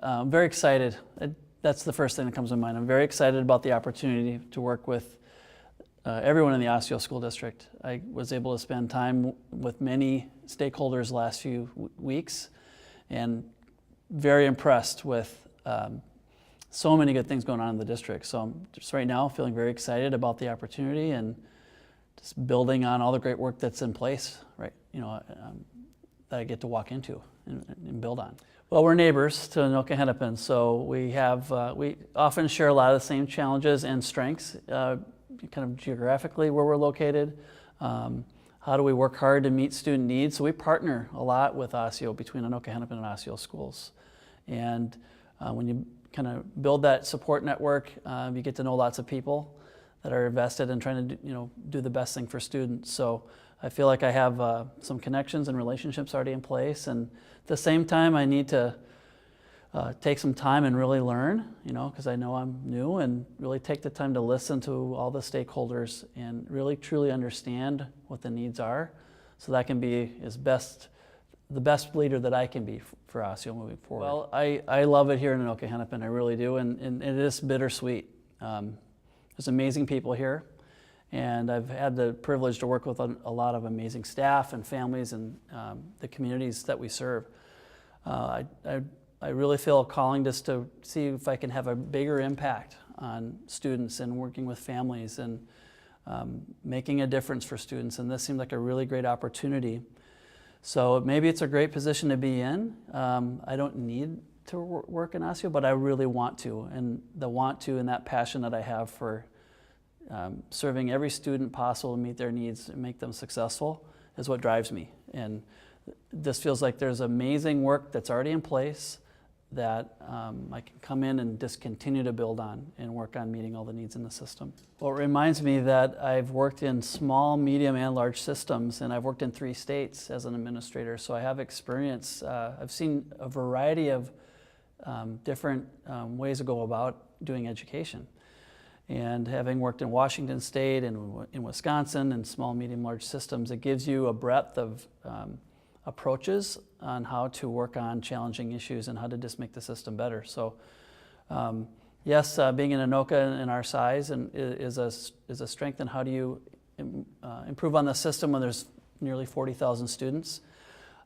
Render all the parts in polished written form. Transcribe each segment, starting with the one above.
I'm very excited. That's the first thing that comes to mind. I'm very excited about the opportunity to work with everyone in the Osseo School District. I was able to spend time with many stakeholders the last few weeks, and very impressed with so many good things going on in the district. So I'm just right now feeling very excited about the opportunity and just building on all the great work that's in place, right? That I get to walk into and build on. Well, we're neighbors to Anoka Hennepin, so we often share a lot of the same challenges and strengths, kind of geographically where we're located. How do we work hard to meet student needs? So we partner a lot with Osseo, between Anoka Hennepin and Osseo schools. And when you kind of build that support network, you get to know lots of people that are invested in trying to do the best thing for students. So I feel like I have some connections and relationships already in place, and at the same time I need to take some time and really learn, because I know I'm new, and really take the time to listen to all the stakeholders and really truly understand what the needs are, so that I can be the best leader that I can be for Osseo moving forward. Well, I love it here in Anoka Hennepin, I really do, and it is bittersweet. There's amazing people here, and I've had the privilege to work with a lot of amazing staff and families and the communities that we serve. I really feel a calling just to see if I can have a bigger impact on students and working with families and making a difference for students, and this seemed like a really great opportunity. So maybe it's a great position to be in. I don't need to work in Osseo, but I really want to, and the want to and that passion that I have for serving every student possible to meet their needs and make them successful is what drives me. And this feels like there's amazing work that's already in place that I can come in and just continue to build on and work on meeting all the needs in the system. Well, it reminds me that I've worked in small, medium, and large systems, and I've worked in 3 states as an administrator, so I have experience. I've seen a variety of different ways to go about doing education. And having worked in Washington State and in Wisconsin and small, medium, large systems, it gives you a breadth of approaches on how to work on challenging issues and how to just make the system better. So yes, being in Anoka in our size is a strength, and how do you improve on the system when there's nearly 40,000 students,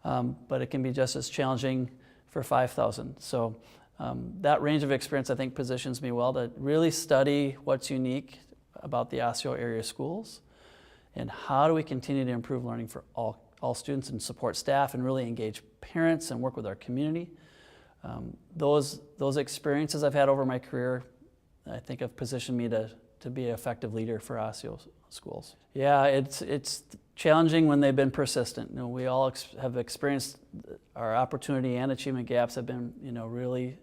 but it can be just as challenging for 5,000. So that range of experience, I think, positions me well to really study what's unique about the Osseo area schools, and how do we continue to improve learning for all students and support staff and really engage parents and work with our community. Those experiences I've had over my career, I think, have positioned me to be an effective leader for Osseo schools. Yeah, it's challenging when they've been persistent. We all have experienced our opportunity and achievement gaps have been really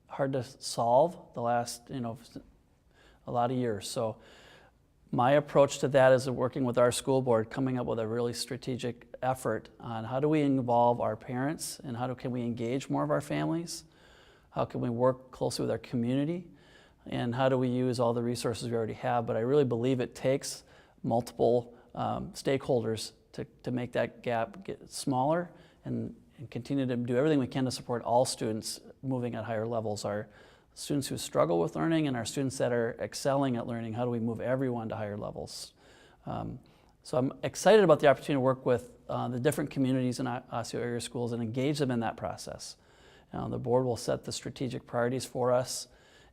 hard to solve the last a lot of years. So my approach to that is working with our school board, coming up with a really strategic effort on how do we involve our parents, and can we engage more of our families? How can we work closely with our community? And how do we use all the resources we already have? But I really believe it takes multiple stakeholders to make that gap get smaller and continue to do everything we can to support all students moving at higher levels. Our students who struggle with learning and our students that are excelling at learning, how do we move everyone to higher levels? So I'm excited about the opportunity to work with the different communities in Osseo area schools and engage them in that process. The board will set the strategic priorities for us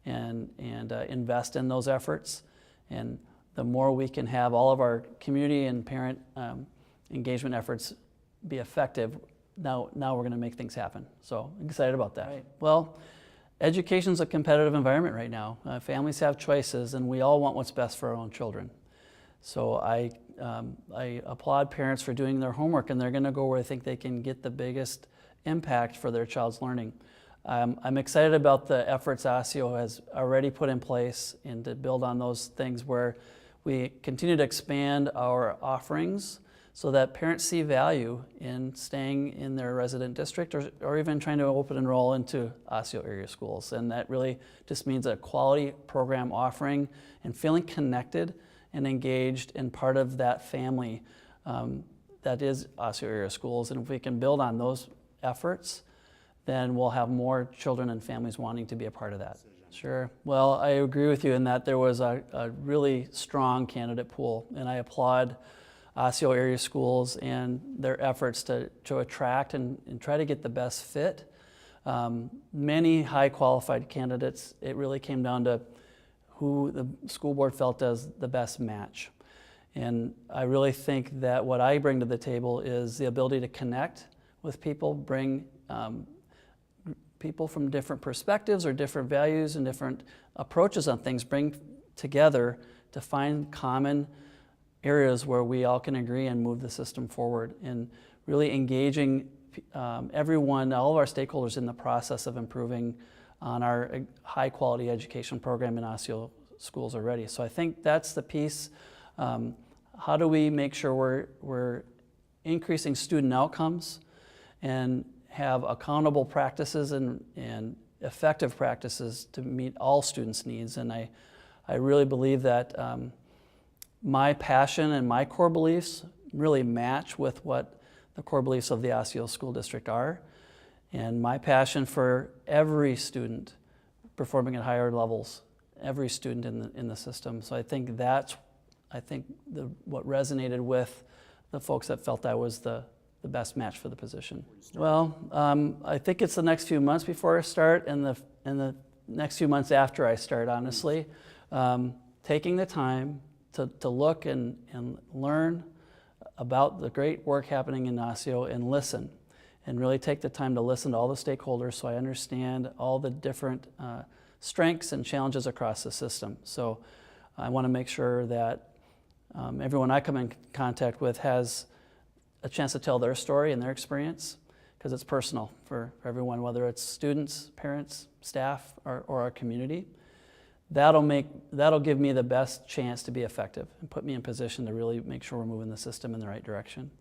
and invest in those efforts. And the more we can have all of our community and parent engagement efforts be effective, now we're going to make things happen. So I'm excited about that. Right. Well, education's a competitive environment right now. Families have choices, and we all want what's best for our own children. So I applaud parents for doing their homework, and they're going to go where they think they can get the biggest impact for their child's learning. I'm excited about the efforts Osseo has already put in place, and to build on those things where we continue to expand our offerings so that parents see value in staying in their resident district or even trying to open enroll into Osseo area schools. And that really just means a quality program offering and feeling connected and engaged and part of that family that is Osseo area schools. And if we can build on those efforts, then we'll have more children and families wanting to be a part of that. Sure. Well, I agree with you in that there was a really strong candidate pool, and I applaud Osseo area schools and their efforts to attract and try to get the best fit. Many high qualified candidates. It really came down to who the school board felt as the best match. And I really think that what I bring to the table is the ability to connect with people, bring people from different perspectives or different values and different approaches on things, bring together to find common areas where we all can agree and move the system forward, and really engaging everyone, all of our stakeholders in the process of improving on our high quality education program in Osseo schools already. So I think that's the piece. How do we make sure we're increasing student outcomes and have accountable practices and effective practices to meet all students' needs? And I really believe that my passion and my core beliefs really match with what the core beliefs of the Osseo School District are. And my passion for every student performing at higher levels, every student in the system. So I think that's what resonated with the folks that felt I was the best match for the position. Well, I think it's the next few months before I start, and the next few months after I start, honestly. Taking the time to look and learn about the great work happening in Osseo and listen, and really take the time to listen to all the stakeholders so I understand all the different strengths and challenges across the system. So I want to make sure that everyone I come in contact with has a chance to tell their story and their experience, because it's personal for everyone, whether it's students, parents, staff, or our community. That'll give me the best chance to be effective and put me in position to really make sure we're moving the system in the right direction.